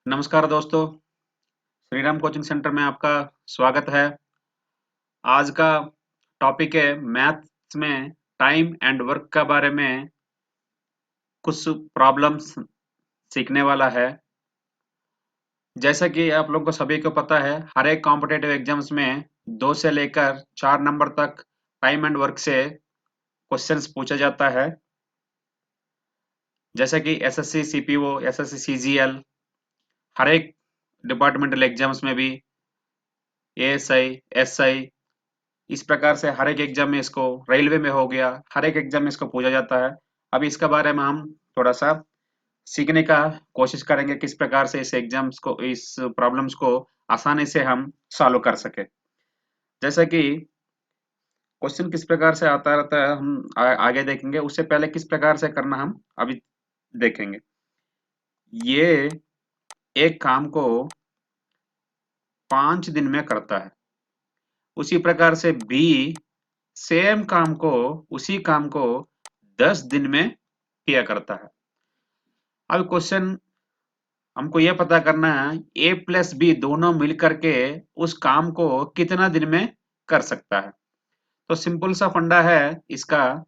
नमस्कार दोस्तों, Shriram coaching centre में आपका स्वागत है। आज का टॉपिक है मैथ्स में टाइम एंड वर्क के बारे में कुछ प्रॉब्लम्स सीखने वाला है। जैसा कि आप लोगों को सभी को पता है, हर एक कॉम्पिटिटिव एग्जाम्स में 2 से लेकर 4 नंबर तक टाइम एंड वर्क से क्वेश्चंस पूछा जाता है। जैसे कि एसएससी सीपीओ, एसएससी सीजीएल, हर एक डिपार्टमेंटल एग्जाम्स में भी एएसआई, एसआई, इस प्रकार से हर एक एग्जाम में इसको, रेलवे में हो गया, हर एक एग्जाम में इसको पूछा जाता है। अभी इसके बारे में हम थोड़ा सा सीखने का कोशिश करेंगे, किस प्रकार से इस एग्जाम्स को, इस प्रॉब्लम्स को आसानी से हम सॉल्व कर सके। जैसे कि क्वेश्चन किस प्रकार से आता रहता है हम आगे देखेंगे, उससे पहले किस प्रकार से करना हम अभी देखेंगे। ये एक काम को 5 दिन में करता है, उसी प्रकार से बी सेम काम को, उसी काम को 10 दिन में किया करता है। अब क्वेश्चन हमको यह पता करना है ए प्लस बी दोनों मिलकर के उस काम को कितना दिन में कर सकता है। तो सिंपल सा फंडा है इसका,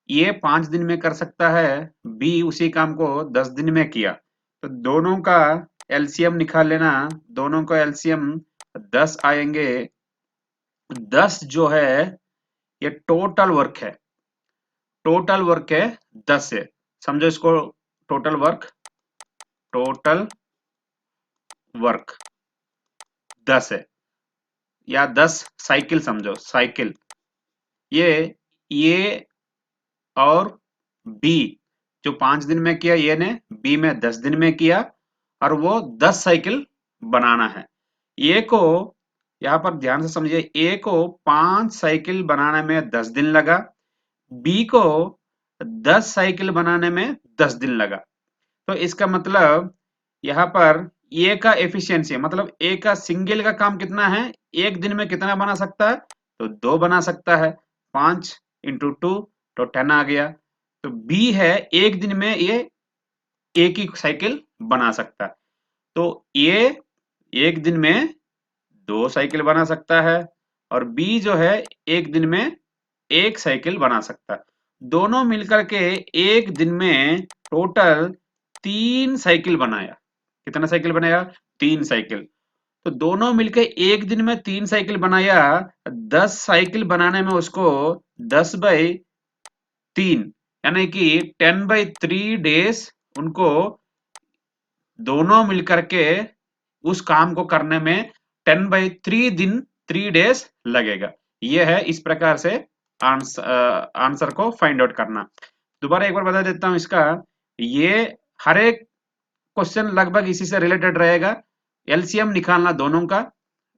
ये 5 दिन में कर सकता है, बी उसी काम को 10 दिन में किया, तो दोनों का एलसीएम निकाल लेना। दोनों का एलसीएम 10 आएंगे। 10 जो है ये टोटल वर्क है, टोटल वर्क है 10 है। समझो इसको, टोटल वर्क, टोटल वर्क 10 है, या 10 साइकिल समझो, साइकिल। ये ए और बी जो 5 दिन में किया, ये ने बी में 10 दिन में किया, और वो 10 साइकिल बनाना है। ए को यहां पर ध्यान से समझिए, ए को 5 साइकिल बनाने में 10 दिन लगा, बी को 10 साइकिल बनाने में 10 दिन लगा। तो इसका मतलब यहाँ पर ए का एफिशिएंसी, मतलब ए का सिंगल का काम कितना है, एक दिन में कितना बना सकता है, तो 2 बना सकता है। 5 इंटू 2 तो 10 आ गया। तो बी है एक दिन में ये एक ही साइकिल बना सकता है, तो ये एक दिन में 2 साइकिल बना सकता है, और बी जो है एक दिन में 1 साइकिल बना सकता है। दोनों मिलकर के एक दिन में टोटल 3 साइकिल बनाया। कितना साइकिल बनाया, 3 साइकिल। तो दोनों मिलकर एक दिन में 3 साइकिल बनाया। 10 साइकिल बनाने में उसको 10/3 यानी कि 10/3 डेज उनको दोनों मिलकर के उस काम को करने में 10/3 दिन, 3 डेज लगेगा। यह है इस प्रकार से आंसर को फाइंड आउट करना। दोबारा एक बार बता देता हूं इसका, ये हर एक क्वेश्चन लगभग इसी से रिलेटेड रहेगा। एलसीएम निकालना दोनों का,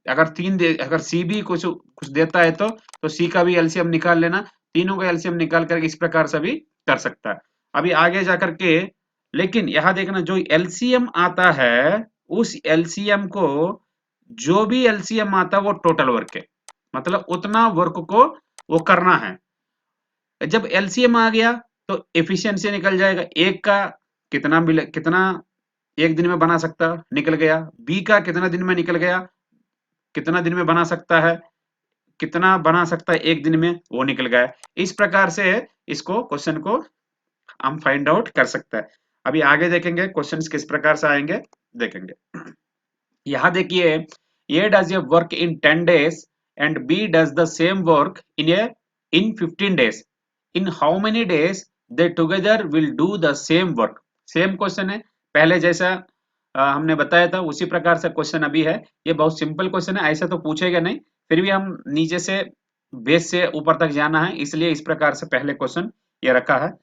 अगर सी भी कुछ कुछ देता है तो सी का भी एलसीएम निकाल लेना। तीनों का एलसीएम निकाल करके इस प्रकार से भी कर सकता है। अभी आगे जाकर के, लेकिन यहां देखना, जो एलसीएम आता है उस एलसीएम को, जो भी एलसीएम आता है वो टोटल वर्क है, मतलब उतना वर्क को वो करना है। जब एलसीएम आ गया तो एफिशिएंसी निकल जाएगा, एक का कितना मिले, कितना एक दिन में बना सकता, निकल गया। बी का कितना दिन में निकल गया, कितना दिन में बना सकता है, कितना बना सकता है एक दिन में, वो निकल गया। इस प्रकार से इसको, क्वेश्चन को हम फाइंड आउट कर सकते हैं। अभी आगे देखेंगे क्वेश्चंस किस प्रकार से आएंगे, देखेंगे। यहां देखिए, A does a work in 10 days and B does the same work in 15 days। In how many days they together will do the same work. Same question है, पहले जैसा हमने बताया था उसी प्रकार से क्वेश्चन अभी है। ये बहुत सिंपल क्वेश्चन है, ऐसा तो पूछेगा नहीं, फिर भी हम नीचे से बेस से ऊपर तक जाना है, इसलिए इस प्रकार से पहले क्वेश्चन ये रखा है।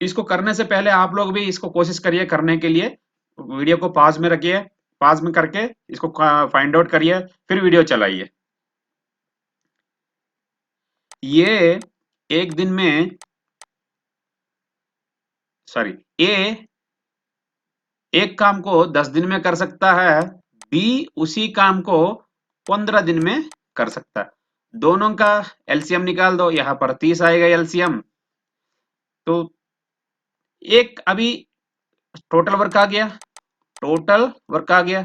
इसको करने से पहले आप लोग भी इसको कोशिश करिए करने के लिए। वीडियो को पॉज में रखिए, पॉज में करके इसको फाइंड आउट करिए, फिर वीडियो चलाइए। ये एक दिन में, सॉरी, ए एक काम को 10 दिन में कर सकता है, बी उसी काम को 15 दिन में कर सकता है। दोनों का एलसीएम निकाल दो, यहां पर 30 आएगा एलसीएम। तो एक अभी टोटल वर्क आ गया, टोटल वर्क आ गया,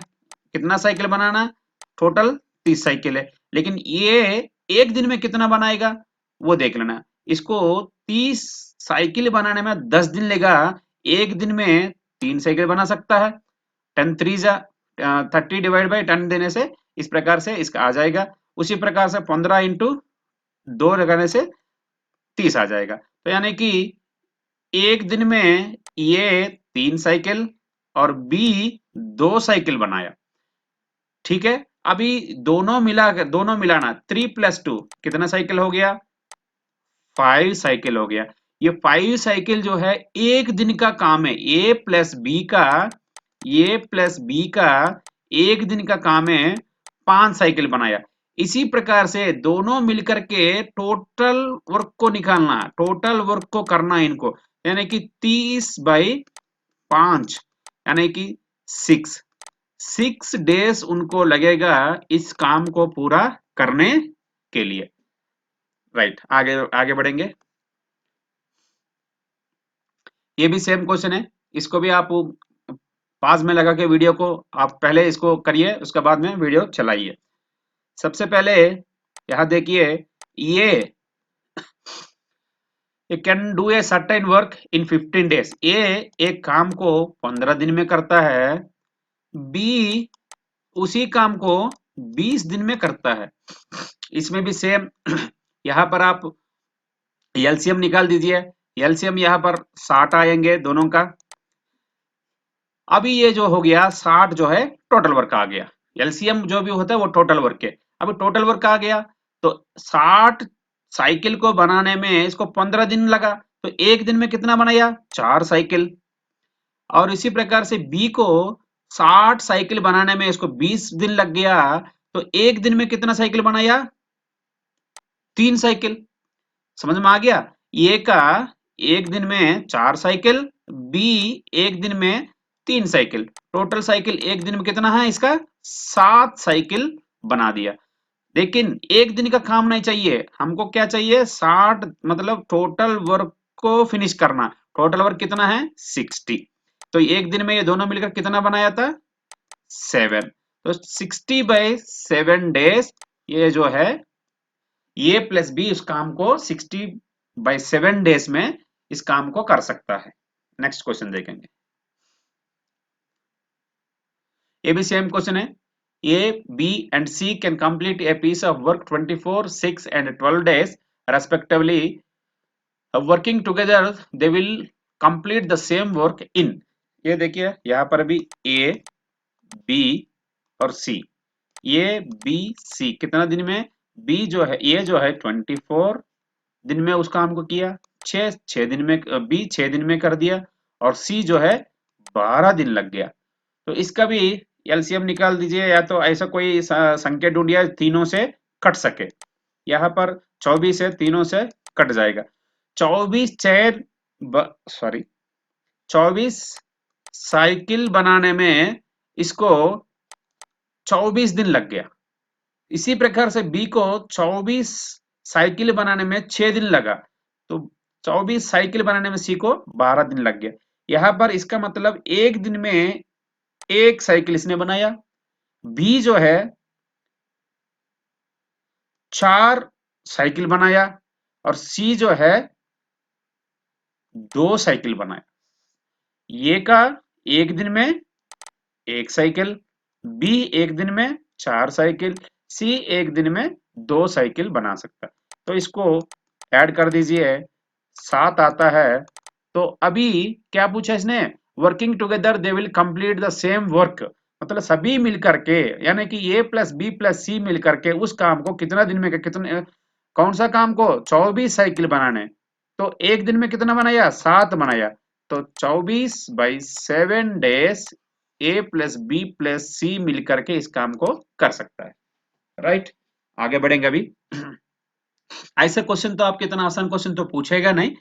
कितना साइकिल बनाना, टोटल 30 साइकिल है, लेकिन ये एक दिन में कितना बनाएगा वो देख लेना। इसको 30 साइकिल बनाने में 10 दिन लेगा, एक दिन में 3 साइकिल बना सकता है। 10 3 जा 30 डिवाइड बाई 10 देने से इस प्रकार से इसका आ जाएगा। उसी प्रकार से 15 इंटू 2 लगाने से 30 आ जाएगा। तो यानी कि एक दिन में ये 3 साइकिल और बी 2 साइकिल बनाया। ठीक है, अभी दोनों मिलाना, 3 + 2 कितना साइकिल हो गया, 5 साइकिल हो गया। ये 5 साइकिल जो है एक दिन का काम है, ए प्लस बी का एक दिन का काम है, 5 साइकिल बनाया। इसी प्रकार से दोनों मिलकर के टोटल वर्क को निकालना, टोटल वर्क को करना इनको, यानी कि 30/5 यानी कि 6 डेज उनको लगेगा इस काम को पूरा करने के लिए। राइट, आगे आगे बढ़ेंगे। ये भी सेम क्वेश्चन है, इसको भी आप पास में लगा के वीडियो को आप पहले इसको करिए, उसके बाद में वीडियो चलाइए। सबसे पहले यहां देखिए, ये can do a certain work in 15 days, ये एक काम को 15 दिन में करता है, बी उसी काम को 20 दिन में करता है। इसमें भी सेम यहां पर आप एलसीएम निकाल दीजिए, एलसीएम यहां पर 60 आएंगे दोनों का। अभी ये जो हो गया 60 जो है टोटल वर्क आ गया, एलसीएम जो भी होता है वो टोटल वर्क है। अभी टोटल वर्क आ गया तो 60 साइकिल को बनाने में इसको 15 दिन लगा, तो एक दिन में कितना बनाया, 4 साइकिल। और इसी प्रकार से बी को 60 साइकिल बनाने में इसको 20 दिन लग गया, तो एक दिन में कितना साइकिल बनाया, 3 साइकिल। समझ में आ गया, ए का एक दिन में 4 साइकिल, बी एक दिन में 3 साइकिल, टोटल साइकिल एक दिन में कितना है इसका, 7 साइकिल बना दिया। लेकिन एक दिन का काम नहीं चाहिए हमको, क्या चाहिए, 60 मतलब टोटल वर्क को फिनिश करना। टोटल वर्क कितना है, 60। तो एक दिन में ये दोनों मिलकर कितना बनाया था, 7। तो 60/7 डेज ये जो है ए प्लस बी इस काम को 60/7 डेज में इस काम को कर सकता है। नेक्स्ट क्वेश्चन देखेंगे, ये भी सेम क्वेश्चन है। A, B and C can complete a piece of work 24, 6 and 12 days respectively. Working together they will complete the same work in, ये देखिए यहाँ पर भी A, B और C, A, B, C कितना दिन में, B जो है, A जो है 24 दिन में उस काम को किया, 6 दिन में, B 6 दिन में कर दिया, और C जो है 12 दिन लग गया। तो इसका भी एलसीएम निकाल दीजिए, या तो ऐसा कोई संख्या ढूंढिए तीनों से कट सके। यहाँ पर 24 है, तीनों से कट जाएगा। 24 साइकिल बनाने में इसको 24 दिन लग गया। इसी प्रकार से बी को 24 साइकिल बनाने में 6 दिन लगा, तो 24 साइकिल बनाने में सी को 12 दिन लग गया। यहाँ पर इसका मतलब एक दिन में एक साइकिल इसने बनाया। बी जो है 4 साइकिल बनाया, और सी जो है 2 साइकिल बनाया। ये का एक दिन में एक साइकिल, बी एक दिन में 4 साइकिल, सी एक दिन में 2 साइकिल बना सकता है। तो इसको ऐड कर दीजिए, 7 आता है। तो अभी क्या पूछा इसने, working together they will complete the same work, मतलब सभी मिलकर के, यानी कि ए प्लस बी प्लस सी मिलकर के उस काम को कितना दिन में, कितने, कौन सा काम को, 24 साइकिल बनाने। तो एक दिन में कितना बनाया, 7 बनाया। तो 24/7 डेज ए प्लस बी प्लस सी मिलकर के इस काम को कर सकता है। राइट, आगे बढ़ेंगे अभी। ऐसे क्वेश्चन तो आपके इतना आसान क्वेश्चन तो पूछेगा नहीं,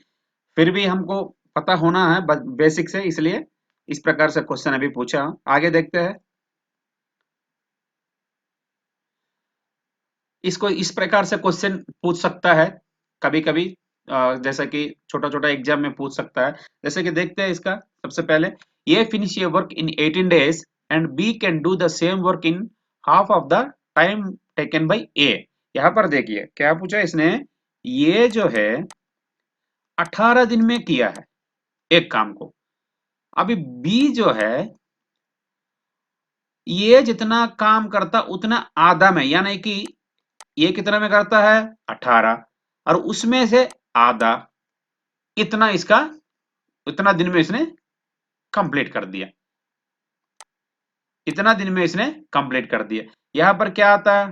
फिर भी हमको पता होना है बेसिक से, इसलिए इस प्रकार से क्वेश्चन अभी पूछा। आगे देखते हैं, इसको इस प्रकार से क्वेश्चन पूछ सकता है कभी कभी, जैसा कि छोटा छोटा एग्जाम में पूछ सकता है। जैसे कि देखते हैं इसका, सबसे पहले A finish a work in 18 days and B can do the same work in half of the time taken by A। यहां पर देखिए क्या पूछा इसने, ये जो है 18 दिन में किया है एक काम को, अभी B जो है ये जितना काम करता उतना आधा में, यानी कि ये कितना में करता है 18, और उसमें से आधा, इतना इसका, इतना दिन में इसने कंप्लीट कर दिया, इतना दिन में इसने कंप्लीट कर दिया। यहां पर क्या आता है,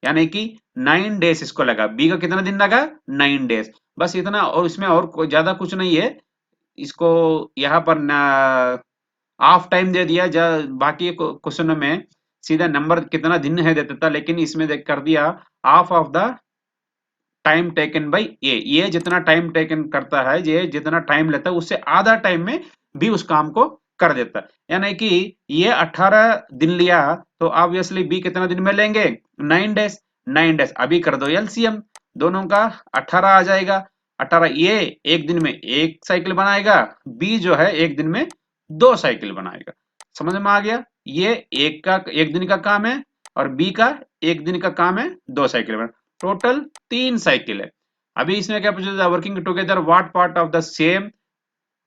यानी कि 9 डेज इसको लगा, बी का कितना दिन लगा 9 डेज, बस इतना, और इसमें और ज्यादा कुछ नहीं है। इसको यहाँ पर हाफ टाइम दे दिया, बाकी क्वेश्चन में सीधा नंबर कितना दिन है देता था, लेकिन इसमें देख कर दिया half of the time taken by A, ये जितना टाइम टेकन करता है, ये जितना टाइम लेता है उससे आधा टाइम में भी उस काम को कर देता है। यानी कि ये 18 दिन लिया तो ऑब्वियसली बी कितना दिन में लेंगे 9 डेज, 9 डेज। अभी कर दो एलसीएम, दोनों का 18 आ जाएगा, 18 ये एक दिन में एक साइकिल बनाएगा, बी जो है एक दिन में 2 साइकिल बनाएगा। समझ में आ गया, ये एक दिन का काम है और बी का एक दिन का काम है 2 साइकिल बना, टोटल 3 साइकिल है। अभी इसमें क्या पूछा था, working together what part of the same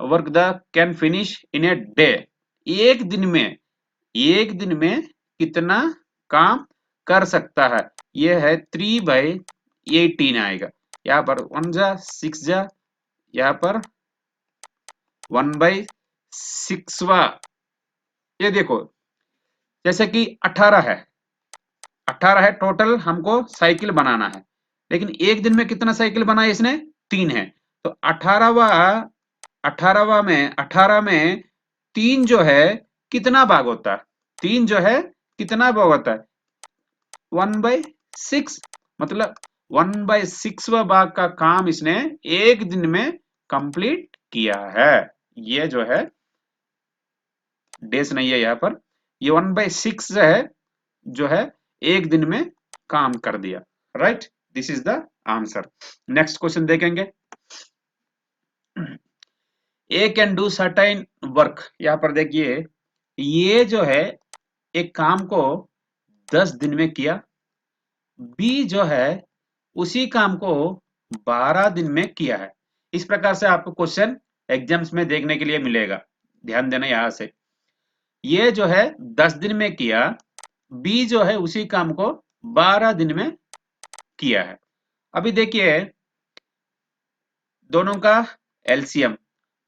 work the can finish in a day, एक दिन में कितना काम कर सकता है, ये है 3/18 आएगा। यहाँ पर 1 जा 6 जा, यहाँ पर 1/6, ये देखो जैसे कि 18 है टोटल हमको साइकिल बनाना है, लेकिन एक दिन में कितना साइकिल बनाया इसने 3 है, तो 18 में 3 जो है कितना भाग होता है, 3 जो है कितना भाग होता है 1/6, मतलब 1/6 भाग का काम इसने एक दिन में कंप्लीट किया है। ये जो है डेज नहीं है यहाँ पर, ये 1/6 जो है एक दिन में काम कर दिया। Right, this is the answer. Next question देखेंगे, ए कैन डू सर्टेन वर्क, यहां पर देखिए ये जो है एक काम को 10 दिन में किया, बी जो है उसी काम को 12 दिन में किया है। इस प्रकार से आपको क्वेश्चन एग्जाम्स में देखने के लिए मिलेगा, ध्यान देना यहां से। ये जो है 10 दिन में किया, बी जो है उसी काम को 12 दिन में किया है। अभी देखिए दोनों का एलसीएम,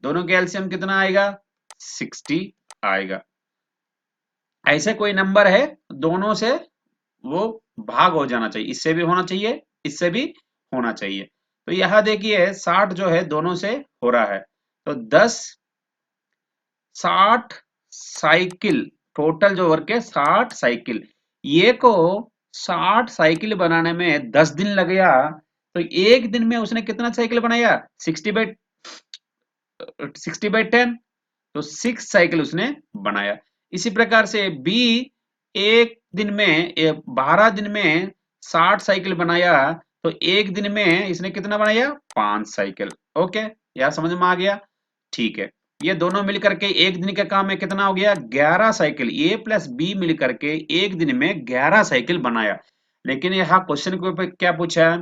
दोनों के एलसीएम कितना आएगा 60 आएगा। ऐसे कोई नंबर है दोनों से वो भाग हो जाना चाहिए, इससे भी होना चाहिए, इससे भी होना चाहिए। तो यहां देखिए 60 जो है दोनों से हो रहा है, तो 60 साइकिल, टोटल जो वर्क है 60 साइकिल, ये को 60 साइकिल बनाने में 10 दिन लग गया, तो एक दिन में उसने कितना साइकिल बनाया 60/10, तो 6 साइकिल उसने बनाया। इसी प्रकार से बी एक दिन में 12 दिन में 60 साइकिल बनाया, तो एक दिन में इसने कितना बनाया 5 साइकिल। ओके, यह समझ में आ गया, ठीक है। ये दोनों मिलकर के एक दिन के काम में कितना हो गया 11 साइकिल, ए प्लस बी मिलकर के एक दिन में 11 साइकिल बनाया। लेकिन यहाँ क्वेश्चन के ऊपर क्या पूछा,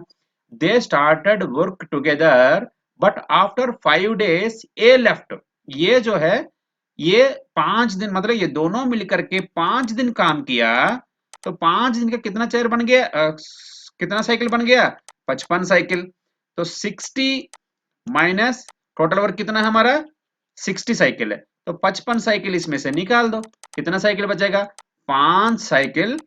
they started work together but after 5 days A left, ये जो है ये 5 दिन, मतलब ये दोनों मिलकर के 5 दिन काम किया, तो 5 दिन का कितना चेयर बन गया, कितना साइकिल बन गया 55 साइकिल। तो 60 माइनस टोटल वर्क कितना है हमारा 60 साइकिल है, तो 55 साइकिल इसमें से निकाल दो, कितना साइकिल बचेगा 5 साइकिल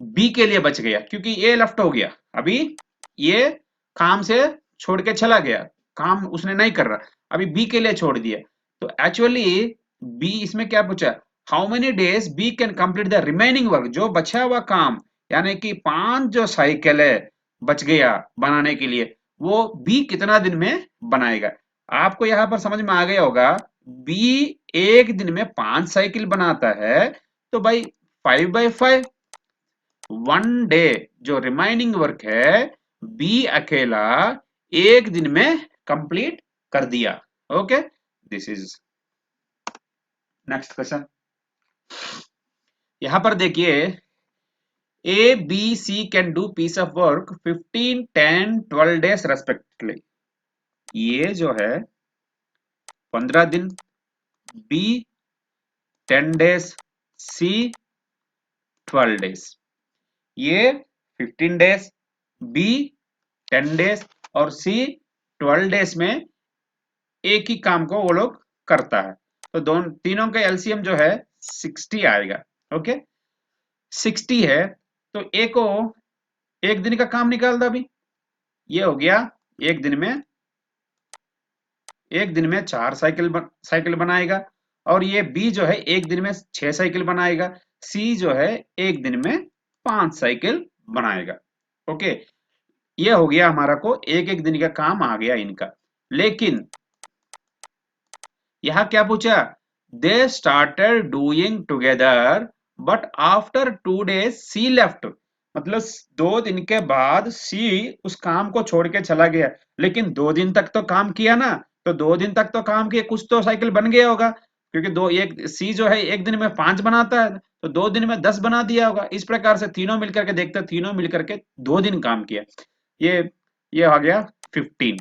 बी के लिए बच गया, क्योंकि ए लेफ्ट हो गया, अभी ये काम से छोड़ के चला गया, काम उसने नहीं कर रहा, अभी बी के लिए छोड़ दिया। तो एक्चुअली बी इसमें क्या पूछा, how many days B can complete the remaining work, जो बचा हुआ काम, यानी कि 5 जो साइकिल है बच गया बनाने के लिए, वो बी कितना दिन में बनाएगा। आपको यहां पर समझ में आ गया होगा, बी एक दिन में 5 साइकिल बनाता है, तो भाई 5/5, 1 डे जो रिमाइनिंग वर्क है बी अकेला एक दिन में कंप्लीट कर दिया। Okay, this is next question, यहां पर देखिए A B C can do piece of work 15 10 12 days respectively. ये जो है 15 दिन, बी 10 डेज, सी 12 डेज। ये 15 डेज, बी 10 डेज और सी 12 डेज में एक ही काम को वो लोग करता है। तो दोनों तीनों का एलसीएम जो है 60 आएगा। ओके, 60 है तो ए को एक दिन का काम निकाल दो। अभी ये हो गया एक दिन में, एक दिन में 4 साइकिल बनाएगा, और ये बी जो है एक दिन में 6 साइकिल बनाएगा, सी जो है एक दिन में 5 साइकिल बनाएगा। ओके, ये हो गया हमारा को एक एक दिन का काम आ गया इनका। लेकिन यहां क्या पूछा, they started doing together but after 2 days C left. मतलब 2 दिन के बाद सी उस काम को छोड़ के चला गया, लेकिन 2 दिन तक तो काम किया ना, तो 2 दिन तक तो काम किया, कुछ तो साइकिल बन गया होगा, क्योंकि दो एक सी जो है एक दिन में 5 बनाता है, तो 2 दिन में 10 बना दिया होगा। इस प्रकार से तीनों मिलकर के देखते, तीनों मिलकर के 2 दिन काम किया। ये ये आ गया 15।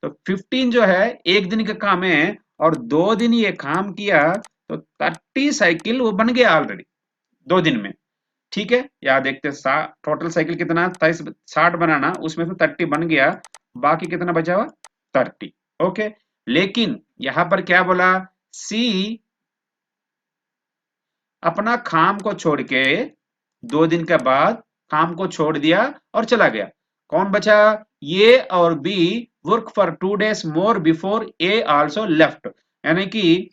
तो 15 जो है एक दिन का काम है, और 2 दिन ये काम किया, तो 30 साइकिल वो बन गया ऑलरेडी 2 दिन में। ठीक है, यहाँ देखते हैं टोटल साइकिल कितना, 60 बनाना, उसमें से 30 बन गया, बाकी कितना बचा हुआ 30। ओके, लेकिन यहां पर क्या बोला, सी अपना काम को छोड़ के 2 दिन के बाद काम को छोड़ दिया और चला गया। कौन बचा, ये और B work for 2 days more before A also left. यानी कि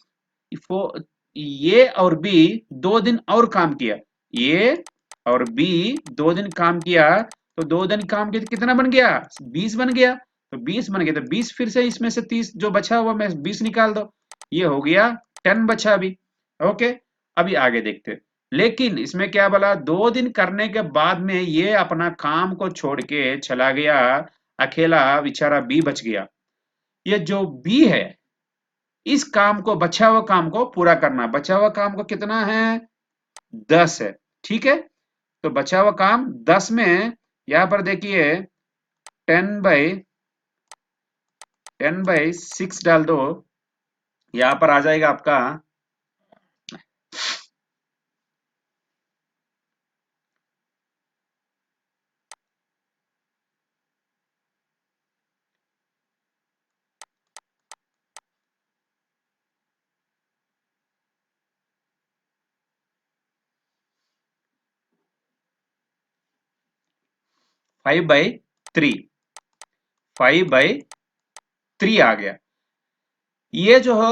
ये और बी 2 दिन और काम किया, ये और बी 2 दिन काम किया, तो 2 दिन काम किया तो कितना बन गया, 20 बन गया। तो 20 बन गया तो 20 फिर से इसमें से 30 जो बचा हुआ में 20 निकाल दो, ये हो गया 10 बचा अभी। ओके, अभी आगे देखते हैं। लेकिन इसमें क्या बोला, 2 दिन करने के बाद में ये अपना काम को छोड़ के चला गया, अकेला बेचारा बी बच गया। ये जो बी है, इस काम को, बचा हुआ काम को पूरा करना। बचा हुआ काम को कितना है, 10 है। ठीक है, तो बचा हुआ काम 10 में, यहां पर देखिए 10/6 डाल दो, यहां पर आ जाएगा आपका 5/3, 5/3 आ गया। ये जो हो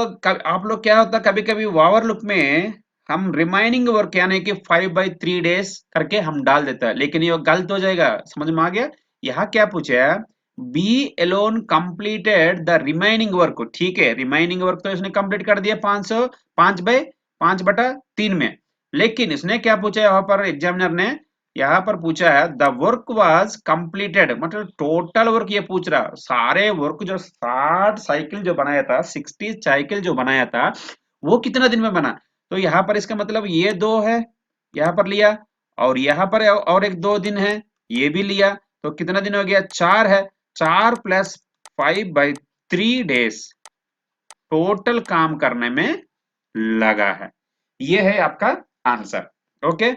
आप लोग क्या होता, कभी कभी ओवर लुक में हम रिमाइनिंग वर्क यानी कि 5/3 डेज करके हम डाल देता है, लेकिन ये गलत हो जाएगा। समझ में आ गया, यहाँ क्या पूछा है, B alone completed the remaining work. ठीक है, रिमाइनिंग वर्क तो इसने कंप्लीट कर दिया 5/3 में, लेकिन इसने क्या पूछा है, यहाँ पर एग्जामिनर ने यहाँ पर पूछा है द वर्क वाज कंप्लीटेड, मतलब टोटल वर्क ये पूछ रहा, सारे वर्क जो 60 साइकिल जो बनाया था, 60 साइकिल जो बनाया था, वो कितना दिन में बना। तो यहाँ पर इसका मतलब ये 2 है, यहाँ पर लिया, और यहाँ पर और एक 2 दिन है, ये भी लिया, तो कितना दिन हो गया, 4 है। 4 + 5/3 डेज टोटल काम करने में लगा है। ये है आपका आंसर। ओके,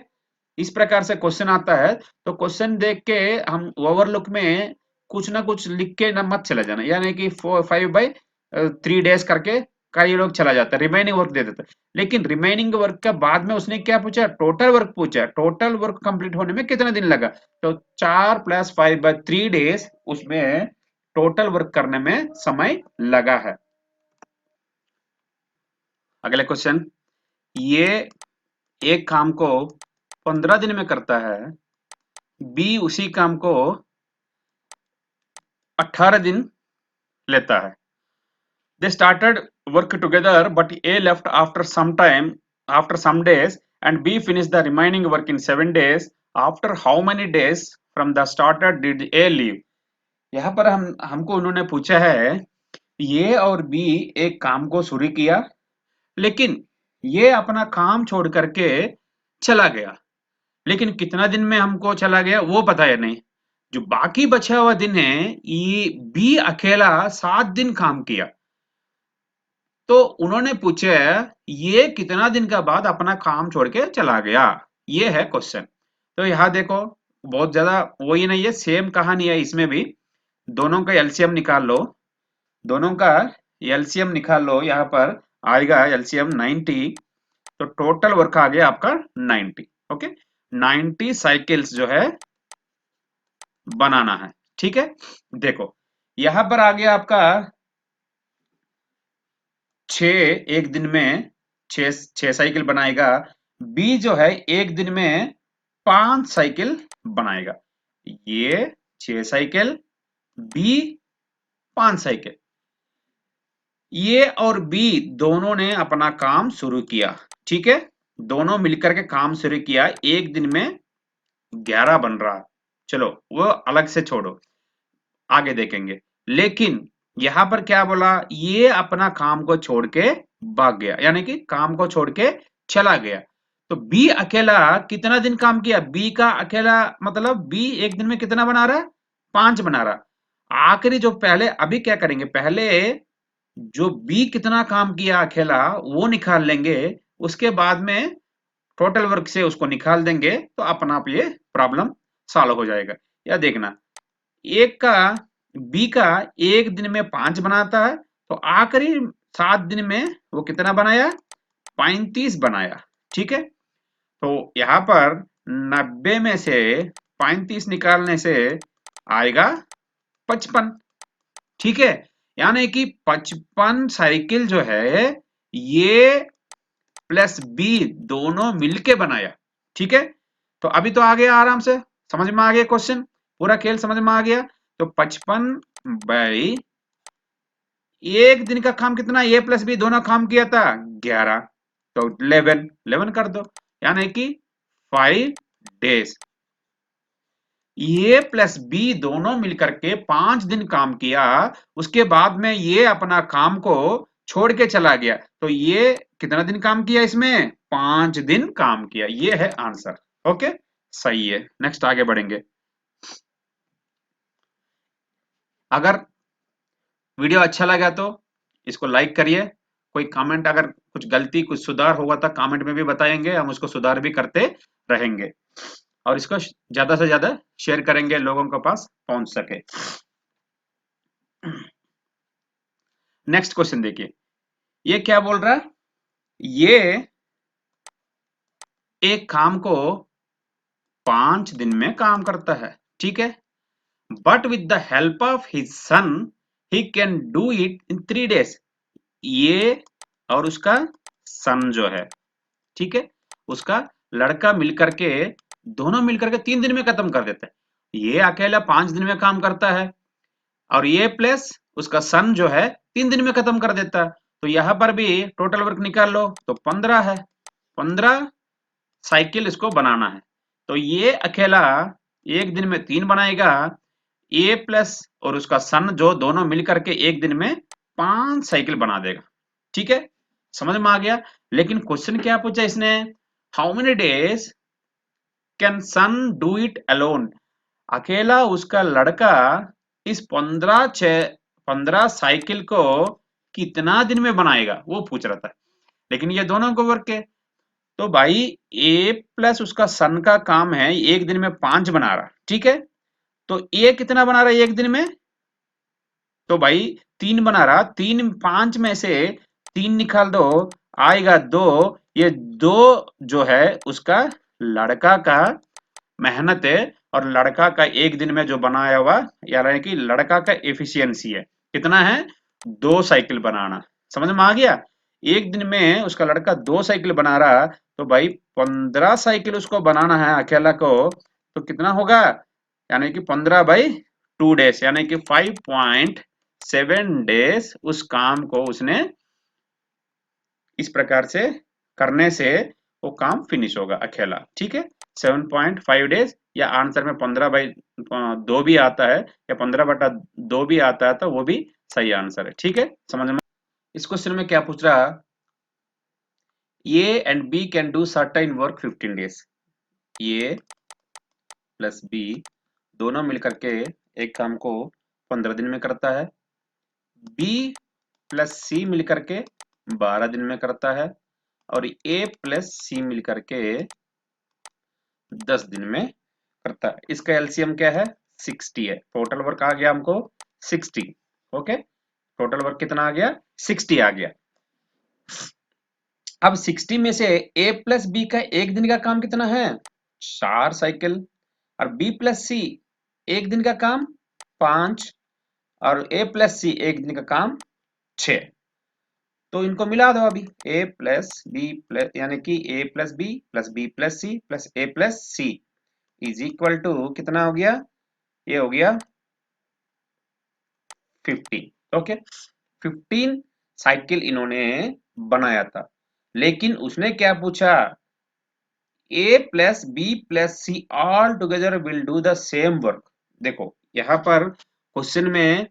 इस प्रकार से क्वेश्चन आता है, तो क्वेश्चन देख के हम ओवरलुक में कुछ ना कुछ लिख के ना मत चला जाना, यानी कि 5/3 डेज करके कई लोग चला जाता है, रिमेनिंग वर्क दे देता है। लेकिन रिमेनिंग वर्क के बाद में उसने क्या पूछा, टोटल वर्क पूछा, टोटल वर्क कंप्लीट होने में कितना दिन लगा, तो 4 + 5/3 डेज उसमें टोटल वर्क करने में समय लगा है। अगला क्वेश्चन, ये एक काम को 15 दिन में करता है, बी उसी काम को 18 दिन लेता है। They started work together, but A left after some time, after some days, and B finished the remaining work in 7 days. After how many days from the started did A leave? यहाँ पर हमको उन्होंने पूछा है, ये और B एक काम को शुरू किया, लेकिन ये अपना काम छोड़ करके चला गया, लेकिन कितना दिन में हमको चला गया वो पता है नहीं। जो बाकी बचा हुआ दिन है, ये बी अकेला 7 दिन काम किया। तो उन्होंने पूछा ये कितना दिन का बाद अपना काम छोड़ के चला गया, ये है क्वेश्चन। तो यहाँ देखो, बहुत ज्यादा वही नहीं है, सेम कहानी है इसमें भी। दोनों का एलसीएम निकाल लो, दोनों का एलसीएम निकाल लो, यहाँ पर आएगा एलसीएम 90। तो टोटल वर्क आ गया आपका 90। ओके, 90 साइकिल्स जो है बनाना है। ठीक है, देखो यहां पर आ गया आपका 6, एक दिन में 6 साइकिल बनाएगा। बी जो है एक दिन में 5 साइकिल बनाएगा। ये 6 साइकिल, बी 5 साइकिल। ए और बी दोनों ने अपना काम शुरू किया। ठीक है, दोनों मिलकर के काम शुरू किया, एक दिन में 11 बन रहा। चलो वो अलग से छोड़ो, आगे देखेंगे। लेकिन यहां पर क्या बोला, ये अपना काम को छोड़ के भाग गया, यानी कि काम को छोड़ के चला गया। तो बी अकेला कितना दिन काम किया, बी का अकेला मतलब बी एक दिन में कितना बना रहा है, 5 बना रहा। आखिरी जो पहले अभी क्या करेंगे, पहले जो बी कितना काम किया अकेला वो निकाल लेंगे, उसके बाद में टोटल वर्क से उसको निकाल देंगे, तो अपना आप ये प्रॉब्लम सॉल्व हो जाएगा। या देखना, एक का बी का एक दिन में 5 बनाता है, तो आखिरी 7 दिन में वो कितना बनाया, 35 बनाया। ठीक है, तो यहाँ पर 90 में से 35 निकालने से आएगा 55। ठीक है, यानी कि 55 साइकिल जो है ये प्लस बी दोनों मिलके बनाया। ठीक है, तो अभी तो आ गया, आराम से समझ में आ गया क्वेश्चन, पूरा खेल समझ में आ गया। तो 55 बाई एक दिन का काम कितना, ए प्लस बी दोनों काम किया था 11, तो 11 कर दो, यानी कि 5 डेज। ए प्लस बी दोनों मिलकर के 5 दिन काम किया, उसके बाद में ये अपना काम को छोड़ के चला गया। तो ये कितना दिन काम किया, इसमें 5 दिन काम किया, ये है आंसर। ओके, सही है। नेक्स्ट आगे बढ़ेंगे। अगर वीडियो अच्छा लगा तो इसको लाइक करिए। कोई कमेंट, अगर कुछ गलती कुछ सुधार होगा तो कमेंट में भी बताएंगे, हम उसको सुधार भी करते रहेंगे। और इसको ज्यादा से ज्यादा शेयर करेंगे, लोगों के पास पहुंच सके। नेक्स्ट क्वेश्चन देखिए, ये क्या बोल रहा है, ये एक काम को 5 दिन में काम करता है। ठीक है, but with the help of his son he can do it in 3 days. ये और उसका सन जो है, ठीक है, उसका लड़का मिलकर के, दोनों मिलकर के 3 दिन में खत्म कर देता है। ये अकेला 5 दिन में काम करता है, और ये प्लस उसका सन जो है 3 दिन में खत्म कर देता है। तो यहां पर भी टोटल वर्क निकाल लो, तो 15 है, 15 साइकिल इसको बनाना है। तो ये अकेला एक दिन में 3 बनाएगा, ए प्लस और उसका सन जो दोनों मिलकर के एक दिन में 5 साइकिल बना देगा। ठीक है, समझ में आ गया। लेकिन क्वेश्चन क्या पूछा इसने, how many days can son do it alone. अकेला उसका लड़का इस 15 साइकिल को कितना दिन में बनाएगा, वो पूछ रहा था। लेकिन ये दोनों को वर्क है, तो भाई ए प्लस उसका सन का काम है एक दिन में 5 बना रहा। ठीक है, तो ए कितना बना रहा है एक दिन में, तो भाई 3 बना रहा। 3 5 में से 3 निकाल दो, आएगा 2। ये 2 जो है उसका लड़का का मेहनत है, और लड़का का एक दिन में जो बनाया हुआ, यानी कि लड़का का एफिशिएंसी है, कितना है, 2 साइकिल बनाना। समझ में आ गया, एक दिन में उसका लड़का 2 साइकिल बना रहा, तो भाई 15 साइकिल उसको बनाना है अकेला को, तो कितना होगा, यानी कि 15/2 डेज, यानी कि 5.7 डेज उस काम को उसने इस प्रकार से करने से वो काम फिनिश होगा अकेला। ठीक है, 7.5 डेज, या आंसर में 15/2 भी आता है, या 15/2 भी आता है, तो वो भी सही आंसर है। ठीक है, समझ में। इस क्वेश्चन में क्या पूछ रहा, A and B can do certain work 15 days. A plus B दोनों मिलकर के एक काम को 15 दिन में करता है। B प्लस C मिलकर के 12 दिन में करता है और A प्लस C मिलकर के 10 दिन में करता है। इसका एलसीएम क्या है? 60 है। टोटल वर्क आ गया हमको 60। ओके, टोटल वर्क कितना आ गया? 60 आ गया। अब 60 में से A प्लस बी का एक दिन का काम कितना है? 4 साइकिल। और B प्लस सी एक दिन का काम 5 और A प्लस सी एक दिन का काम 6। तो इनको मिला दो अभी A प्लस बी प्लस यानी कि A plus B plus B plus C plus A plus C is equal to कितना हो गया? ये हो गया 15। ओके, 15 साइकिल इन्होंने बनाया था, लेकिन उसने क्या पूछा? A plus B plus C all together will do the same work. देखो यहाँ पर क्वेश्चन में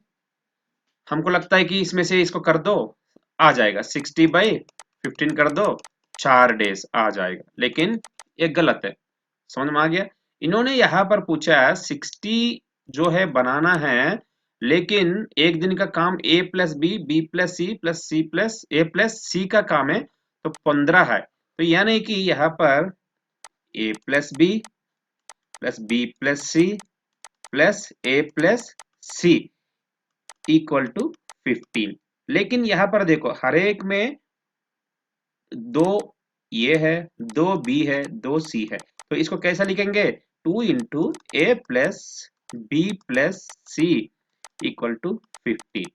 हमको लगता है कि इसमें से इसको कर दो, आ जाएगा 60/15 कर दो, 4 डेज आ जाएगा, लेकिन ये गलत है। समझ में आ गया? इन्होंने यहाँ पर पूछा 60 जो है बनाना है, लेकिन एक दिन का काम A plus B plus C plus A plus C का काम है, तो 15 है। तो यानी कि यहाँ पर A plus B plus C plus A plus C equal to 15। लेकिन यहाँ पर देखो हर एक में 2 ये है, 2 B है, 2 C है, तो इसको कैसा लिखेंगे? 2 into A plus B plus C equal to 15।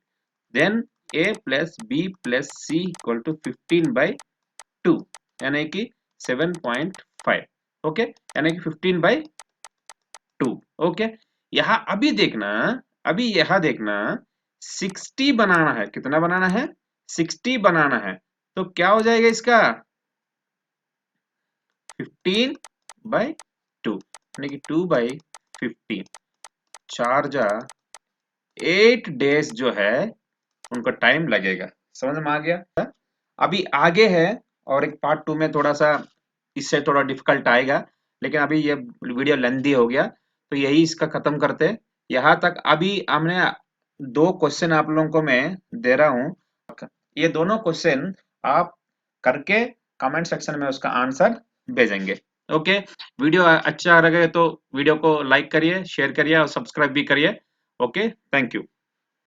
Then A plus B plus C equal to 15/2 यानी कि 7.5। ओके, यानी कि 15/2। ओके, यहाँ अभी देखना, अभी यहाँ देखना 60 बनाना है। कितना बनाना है? 60 बनाना है। तो क्या हो जाएगा इसका? 15/2 यानी कि 2/15। 4 जा 8 डेज जो है उनको टाइम लगेगा। समझ में आ गया? अभी आगे है और एक पार्ट 2 में थोड़ा सा इससे थोड़ा डिफिकल्ट आएगा, लेकिन अभी ये वीडियो लेंथी हो गया, तो यही इसका खत्म करते हैं। यहाँ तक अभी हमने 2 क्वेश्चन आप लोगों को मैं दे रहा हूँ, ये दोनों क्वेश्चन आप करके कमेंट सेक्शन में उसका आंसर भेजेंगे। ओके, वीडियो अच्छा लगे तो वीडियो को लाइक करिए, शेयर करिए और सब्सक्राइब भी करिए। Okay, thank you.